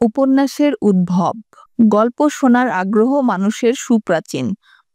উপন্যাসের উদ্ভব। গল্প শোনার আগ্রহ মানুষের সুপ্রাচীন।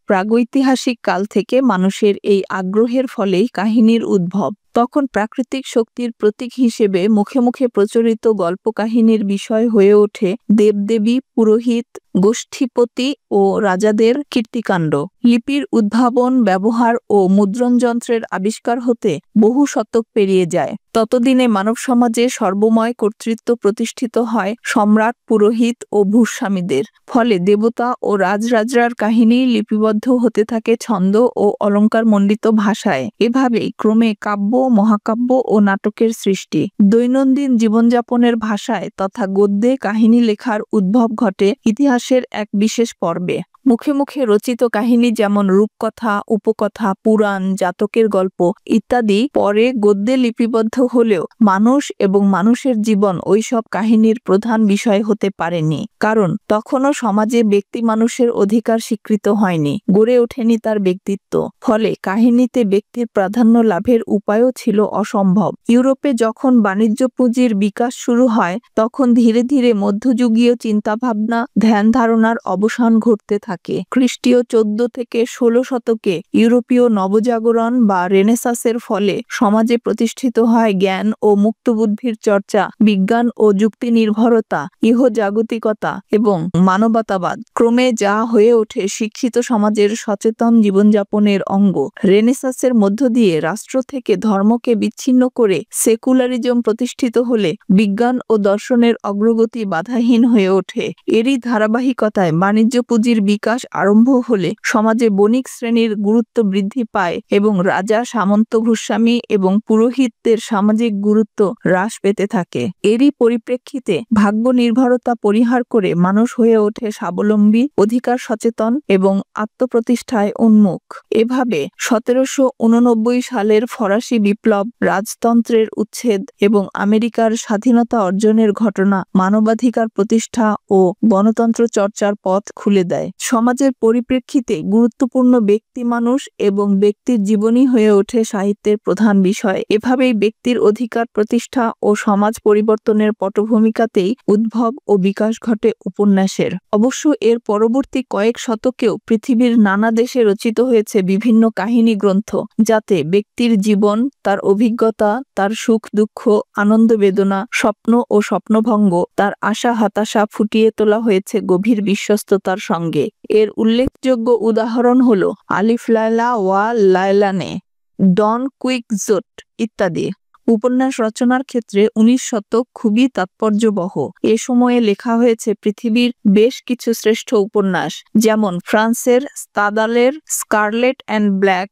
প্রাগৈতিহাসিক কাল থেকে মানুষের এই আগ্রহের ফলেই কাহিনীর উদ্ভব। তখন প্রাকৃতিক শক্তির প্রতীক হিসেবে মুখে মুখে প্রচলিত গল্পকাহিনীর বিষয় হয়ে ওঠে দেবদেবী, পুরোহিত, গোষ্ঠীপতি ও রাজাদের কীর্তিকাণ্ড। লিপির উদ্ভাবন, ব্যবহার ও মুদ্রণ যন্ত্রের আবিষ্কার হতে বহু শতক পেরিয়ে যায়। ততদিনে মানব সমাজে সর্বময় কর্তৃত্ব প্রতিষ্ঠিত হয় সম্রাট, পুরোহিত ও ভূস্বামীদের। ফলে দেবতা ও রাজরাজরার কাহিনী লিপিবদ্ধ হতে থাকে ছন্দ ও অলঙ্কারমণ্ডিত ভাষায়। এভাবেই ক্রমে কাব্য, মহাকাব্য ও নাটকের সৃষ্টি। দৈনন্দিন জীবনযাপনের ভাষায় তথা গদ্যে কাহিনী লেখার উদ্ভব ঘটে ইতিহাসের এক বিশেষ পর্বে। মুখে মুখে রচিত কাহিনী যেমন রূপকথা, উপকথা, পুরাণ, জাতকের গল্প ইত্যাদি পরে গদ্যে লিপিবদ্ধ হলেও মানুষ এবং মানুষের জীবন ওইসব কাহিনীর প্রধান বিষয় হতে পারেনি। কারণ তখনও সমাজে ব্যক্তি মানুষের অধিকার স্বীকৃত হয়নি, গড়ে ওঠেনি তার ব্যক্তিত্ব। ফলে কাহিনীতে ব্যক্তির প্রাধান্য লাভের উপায়ও ছিল অসম্ভব। ইউরোপে যখন বাণিজ্য পুঁজির বিকাশ শুরু হয় তখন ধীরে ধীরে মধ্যযুগীয় চিন্তাভাবনা, ধ্যান ধারণার অবসান ঘটতে থাকে। খ্রিস্টীয় 14 থেকে 16 শতকে ইউরোপীয় নবজাগরণ বা রেনেসাঁসের ফলে সমাজে প্রতিষ্ঠিত হয় জ্ঞান ও মুক্তবুদ্ধির চর্চা, বিজ্ঞান ও যুক্তি নির্ভরতা, ইহজাগতিকতা এবং মানবতাবাদ। ক্রমে যা হয়ে ওঠে শিক্ষিত সমাজের সচেতন জীবনযাপনের অঙ্গ। রেনেসাঁসের মধ্য দিয়ে রাষ্ট্র থেকে ধর্মকে বিচ্ছিন্ন করে সেকুলারিজম প্রতিষ্ঠিত হলে বিজ্ঞান ও দর্শনের অগ্রগতি বাধাহীন হয়ে ওঠে। এরই ধারাবাহিকতায় বাণিজ্য পুঁজির বিকাশ আরম্ভ হলে সমাজে বণিক শ্রেণীর গুরুত্ব বৃদ্ধি পায় এবং রাজা, সামন্ত, ভূস্বামী এবং পুরোহিতদের সামাজিক গুরুত্ব হ্রাস পেতে থাকে। এরই পরিপ্রেক্ষিতে ভাগ্য নির্ভরতা পরিহার করে মানুষ হয়ে ওঠে স্বাবলম্বী, অধিকার সচেতন এবং আত্মপ্রতিষ্ঠায় উন্মুখ। এভাবে 1789 সালের ফরাসি বিপ্লব, রাজতন্ত্রের উচ্ছেদ এবং আমেরিকার স্বাধীনতা অর্জনের ঘটনা মানবাধিকার প্রতিষ্ঠা ও গণতন্ত্র চর্চার পথ খুলে দেয়। সমাজের পরিপ্রেক্ষিতে গুরুত্বপূর্ণ ব্যক্তি মানুষ এবং ব্যক্তির জীবনই হয়ে ওঠে সাহিত্যের প্রধান বিষয়। এভাবেই ব্যক্তির অধিকার প্রতিষ্ঠা ও সমাজ পরিবর্তনের পটভূমিকাতেই উদ্ভব ও বিকাশ ঘটে উপন্যাসের। অবশ্য এর পরবর্তী কয়েক শতকেও পৃথিবীর নানা দেশে রচিত হয়েছে বিভিন্ন কাহিনী গ্রন্থ, যাতে ব্যক্তির জীবন, তার অভিজ্ঞতা, তার সুখ দুঃখ, আনন্দ বেদনা, স্বপ্ন ও স্বপ্নভঙ্গ, তার আশা হতাশা ফুটিয়ে তোলা হয়েছে গভীর বিশ্বস্ততার সঙ্গে। এর উল্লেখযোগ্য উদাহরণ হল আলিফ লায়লা ওয়া লায়লানে, ডন কুইক্সোট ইত্যাদি। উপন্যাস রচনার ক্ষেত্রে 19 শতক খুবই তাৎপর্যবহ। এ সময়ে লেখা হয়েছে পৃথিবীর বেশ কিছু শ্রেষ্ঠ উপন্যাস, যেমন ফ্রান্সের স্তাদালের স্কারলেট অ্যান্ড ব্ল্যাক,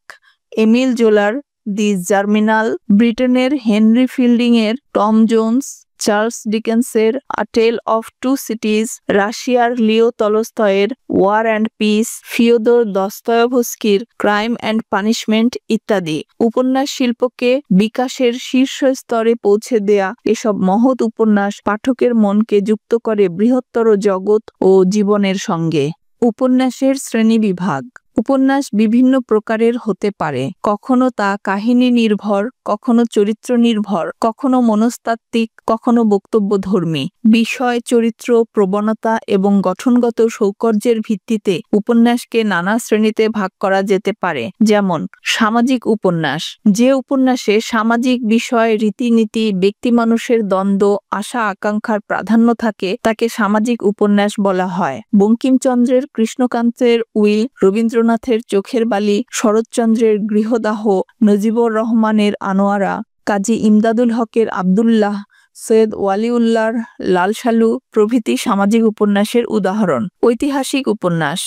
এমিল জোলার দি জার্মিনাল, ব্রিটেনের হেনরি ফিল্ডিংয়ের টম জোন্স, চার্লস ডিকেন্সের a tale of two cities, রাশিয়ার লিও তলস্তয়ের ওয়ার অ্যান্ড পিস, ফিওদর দস্তয়েভস্কির ক্রাইম অ্যান্ড পানিশমেন্ট ইত্যাদি। উপন্যাস শিল্পকে বিকাশের শীর্ষ স্তরে পৌঁছে দেয়া এসব মহৎ উপন্যাস পাঠকের মনকে যুক্ত করে বৃহত্তর জগৎ ও জীবনের সঙ্গে। উপন্যাসের শ্রেণীবিভাগ। উপন্যাস বিভিন্ন প্রকারের হতে পারে। কখনো তা কাহিনী নির্ভর, কখনো চরিত্র নির্ভর, কখনো মনস্তাত্ত্বিক, কখনো বক্তব্যধর্মী। বিষয়, চরিত্র, প্রবণতা এবং গঠনগত সৌকর্যের ভিত্তিতে উপন্যাসকে নানা শ্রেণীতে ভাগ করা যেতে পারে। যেমন সামাজিক উপন্যাস। যে উপন্যাসে সামাজিক বিষয়, রীতিনীতি, ব্যক্তি মানুষের দ্বন্দ্ব, আশা আকাঙ্ক্ষার প্রাধান্য থাকে তাকে সামাজিক উপন্যাস বলা হয়। বঙ্কিমচন্দ্রের কৃষ্ণকান্তের উইল, রবীন্দ্রনাথের চোখের বালি, শরৎচন্দ্রের গৃহদাহ, নজিবুর রহমানের আনোয়ারা, কাজী ইমদাদুল হকের আব্দুল্লাহ, সৈয়দ ওয়ালিউল্লাহর লাল সালু প্রভৃতি সামাজিক উপন্যাসের উদাহরণ। ঐতিহাসিক উপন্যাস।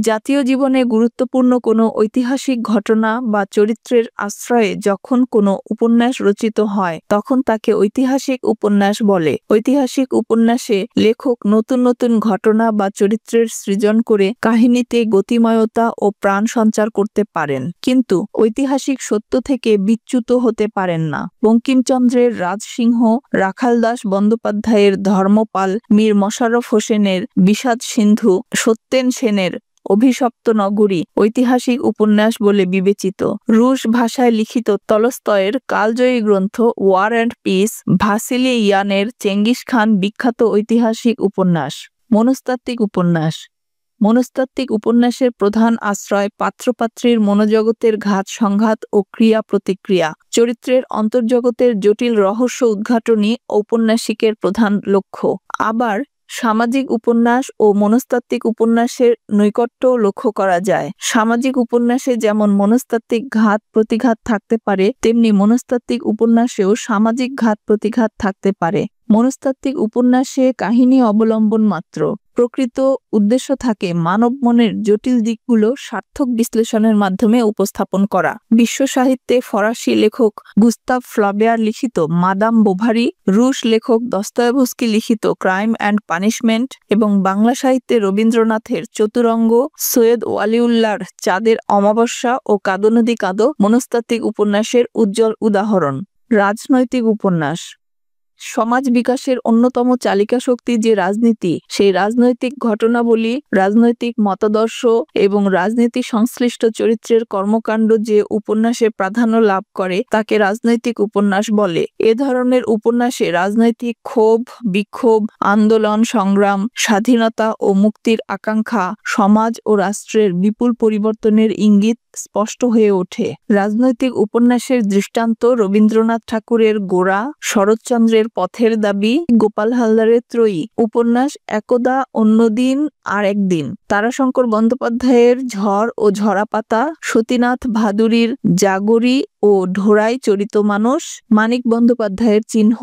জাতীয় জীবনে গুরুত্বপূর্ণ কোনো ঐতিহাসিক ঘটনা বা চরিত্রের আশ্রয়ে যখন কোনো উপন্যাস রচিত হয় তখন তাকে ঐতিহাসিক উপন্যাস বলে। ঐতিহাসিক উপন্যাসে লেখক নতুন নতুন ঘটনা বা চরিত্রের সৃজন করে কাহিনীতে গতিময়তা ও প্রাণ সঞ্চার করতে পারেন, কিন্তু ঐতিহাসিক সত্য থেকে বিচ্যুত হতে পারেন না। বঙ্কিমচন্দ্রের রাজসিংহ, রাখালদাস বন্দ্যোপাধ্যায়ের ধর্মপাল, মীর মশাররফ হোসেনের বিষাদ সিন্ধু, সত্যেন সেনের অভিশপ্ত নগরী ঐতিহাসিক উপন্যাস বলে বিবেচিত। রুশ ভাষায় লিখিত তলস্তয়ের কালজয়ী গ্রন্থ ওয়ার অ্যান্ড পিস, ভাসিলি ইয়ানের চেঙ্গিস খান বিখ্যাত ঐতিহাসিক উপন্যাস। মনস্তাত্ত্বিক উপন্যাস। মনস্তাত্ত্বিক উপন্যাসের প্রধান আশ্রয় পাত্রপাত্রীর মনোজগতের ঘাত সংঘাত ও ক্রিয়া প্রতিক্রিয়া, চরিত্রের অন্তর্জগতের জটিল রহস্য উদ্ঘাটনই ঔপন্যাসিকের প্রধান লক্ষ্য। আবার সামাজিক উপন্যাস ও মনস্তাত্ত্বিক উপন্যাসের নৈকট্য লক্ষ্য করা যায়। সামাজিক উপন্যাসে যেমন মনস্তাত্ত্বিক ঘাত প্রতিঘাত থাকতে পারে, তেমনি মনস্তাত্ত্বিক উপন্যাসেও সামাজিক ঘাত প্রতিঘাত থাকতে পারে। মনস্তাত্ত্বিক উপন্যাসে কাহিনী অবলম্বন মাত্র, প্রকৃত উদ্দেশ্য থাকে মানব মনের জটিল দিকগুলো সার্থক বিশ্লেষণের মাধ্যমে উপস্থাপন করা। বিশ্ব সাহিত্যে ফরাসি লেখক গুস্তাভ ফ্লবেয়ার লিখিত মাদাম বোভারি, রুশ লেখক দস্তয়েভস্কি লিখিত ক্রাইম অ্যান্ড পানিশমেন্ট এবং বাংলা সাহিত্যে রবীন্দ্রনাথের চতুরঙ্গ, সৈয়দ ওয়ালিউল্লাহর চাঁদের অমাবস্যা ও কাঁদো নদী কাঁদো মনস্তাত্ত্বিক উপন্যাসের উজ্জ্বল উদাহরণ। রাজনৈতিক উপন্যাস। সমাজ বিকাশের অন্যতম চালিকা শক্তি যে রাজনীতি, সেই রাজনৈতিক ঘটনাবলী, রাজনৈতিক মতাদর্শ এবং রাজনীতি সংশ্লিষ্ট চরিত্রের কর্মকাণ্ড যে উপন্যাসে প্রাধান্য লাভ করে তাকে রাজনৈতিক উপন্যাস বলে। এ ধরনের উপন্যাসে রাজনৈতিক ক্ষোভ, বিক্ষোভ, আন্দোলন, সংগ্রাম, স্বাধীনতা ও মুক্তির আকাঙ্ক্ষা, সমাজ ও রাষ্ট্রের বিপুল পরিবর্তনের ইঙ্গিত স্পষ্ট হয়ে ওঠে। রাজনৈতিক উপন্যাসের দৃষ্টান্ত রবীন্দ্রনাথ ঠাকুরের গোরা, শরৎচন্দ্রের পথের দাবি, গোপাল হালদারের ত্রয়ী উপন্যাস, একদা অন্যদিন আর একদিন, তারাশঙ্কর বন্দ্যোপাধ্যায়ের ঝড় ও ঝরাপাতা, সতীনাথ ভাদুরীর জাগরি ও ঢোড়াই চরিত মানুষ, মানিক বন্দ্যোপাধ্যায়ের চিহ্ন,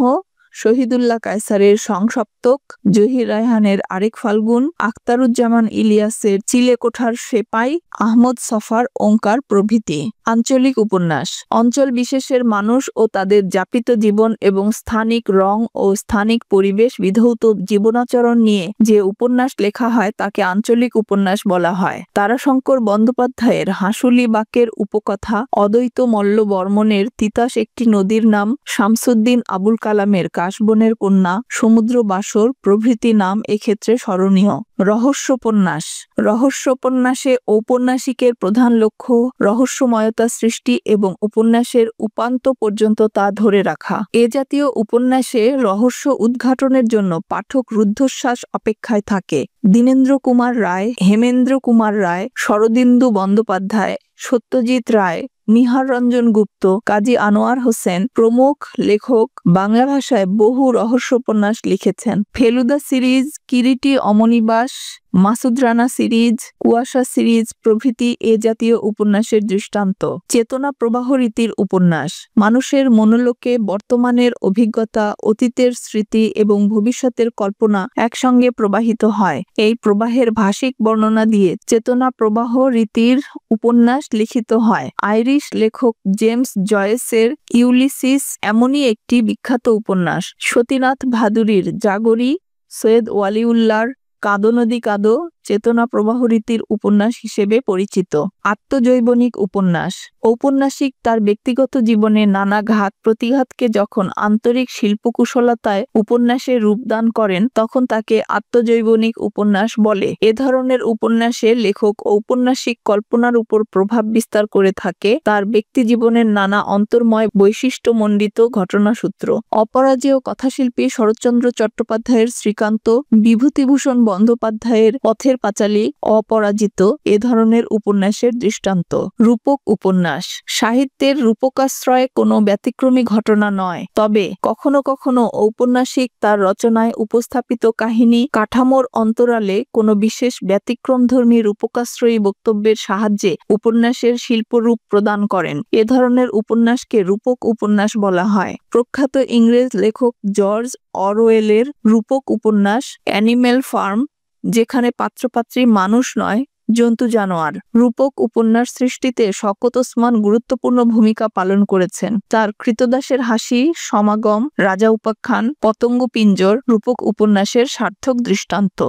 শহীদুল্লাহ কায়সারের সংসপ্তক, জহির রায়হানের আরেক ফাল্গুন, আখতারুজ্জামান ইলিয়াসের চিলেকোঠার সেপাই, আহমদ ছফার ওঙ্কার প্রভৃতি। আঞ্চলিক উপন্যাস। অঞ্চল বিশেষের মানুষ ও তাদের যাপিত জীবন এবং স্থানিক রং ও স্থানিক পরিবেশ বিধৌত জীবনাচরণ নিয়ে যে উপন্যাস লেখা হয় তাকে আঞ্চলিক উপন্যাস বলা হয়। তারাশঙ্কর বন্দ্যোপাধ্যায়ের হাঁসুলি বাকের উপকথা, অদ্বৈত মল্ল বর্মণের তিতাস একটি নদীর নাম, শামসুদ্দিন আবুল কালামের কাশবনের কন্যা, সমুদ্র বাসর প্রভৃতি নাম এক্ষেত্রে স্মরণীয়। রহস্যোপন্যাস। রহস্যোপন্যাসে ঔপন্যাসিকের প্রধান লক্ষ্য রহস্যময়তা সৃষ্টি এবং উপন্যাসের উপান্ত পর্যন্ত তা ধরে রাখা। এ জাতীয় উপন্যাসে রহস্য উদ্ঘাটনের জন্য পাঠক রুদ্ধশ্বাস অপেক্ষায় থাকে। দীনেন্দ্র কুমার রায়, হেমেন্দ্র কুমার রায়, শরদিন্দু বন্দ্যোপাধ্যায়, সত্যজিৎ রায়, নিহার রঞ্জন গুপ্ত, কাজী আনোয়ার হোসেন প্রমুখ লেখক বাংলা ভাষায় বহু রহস্যোপন্যাস লিখেছেন। Feluda series, Kiriti omnibus, Masud Rana series, কুয়াশা সিরিজ প্রভৃতি এ জাতীয় উপন্যাসের দৃষ্টান্ত। চেতনা প্রবাহ রীতির উপন্যাস। মানুষের মনোলোকে বর্তমানের অভিজ্ঞতা, অতীতের স্মৃতি এবং ভবিষ্যতের কল্পনা একসঙ্গে প্রবাহিত হয়। এই প্রবাহের ভাষিক বর্ণনা দিয়ে চেতনা প্রবাহ রীতির উপন্যাস লিখিত হয়। আইরিশ লেখক জেমস জয়েসের ইউলিসিস এমনই একটি বিখ্যাত উপন্যাস। সতীনাথ ভাদুরীর জাগরি, সৈয়দ ওয়ালিউল্লাহর কাঁদো নদী কাঁদো চেতনা প্রবাহ রীতির উপন্যাস হিসেবে পরিচিত। আত্মজৈবনিক উপন্যাস। ঔপন্যাসিক তার ব্যক্তিগত জীবনে নানা ঘাত প্রতিঘাতকে যখন আন্তরিক শিল্পকুশলতায় উপন্যাসে রূপদান করেন তখন তাকে আত্মজৈবনিক উপন্যাস বলে। এ ধরনের উপন্যাসে লেখক ঔপন্যাসিক কল্পনার উপর প্রভাব বিস্তার করে থাকে তার ব্যক্তি জীবনের নানা অন্তর্ময় বৈশিষ্ট্যমণ্ডিত ঘটনাসূত্র। অপরাজেয় কথাশিল্পী শরৎচন্দ্র চট্টোপাধ্যায়ের শ্রীকান্ত, বিভূতিভূষণ বন্দ্যোপাধ্যায়ের পথের পাঁচালী, অপরাজিত এ ধরনের উপন্যাসের দৃষ্টান্ত। রূপক উপন্যাস। সাহিত্যের রূপকাশ্রয় কোনো ব্যতিক্রমী ঘটনা নয়, তবে কখনো কখনো ঔপন্যাসিক তার রচনায় উপস্থাপিত কাহিনী কাঠামোর অন্তরালে কোনো বিশেষ ব্যতিক্রমধর্মী রূপকাশ্রয়ী বক্তব্যের সাহায্যে উপন্যাসের শিল্পরূপ প্রদান করেন। এ ধরনের উপন্যাসকে রূপক উপন্যাস বলা হয়। প্রখ্যাত ইংরেজ লেখক জর্জ অরওয়েলের রূপক উপন্যাস অ্যানিম্যাল ফার্ম, যেখানে পাত্রপাত্রী মানুষ নয় জন্তু জানোয়ার, রূপক উপন্যাস সৃষ্টিতে শওকত ওসমান গুরুত্বপূর্ণ ভূমিকা পালন করেছেন। তার কৃতদাসের হাসি, সমাগম, রাজা উপাখ্যান, পতঙ্গ পিঞ্জর রূপক উপন্যাসের সার্থক দৃষ্টান্ত।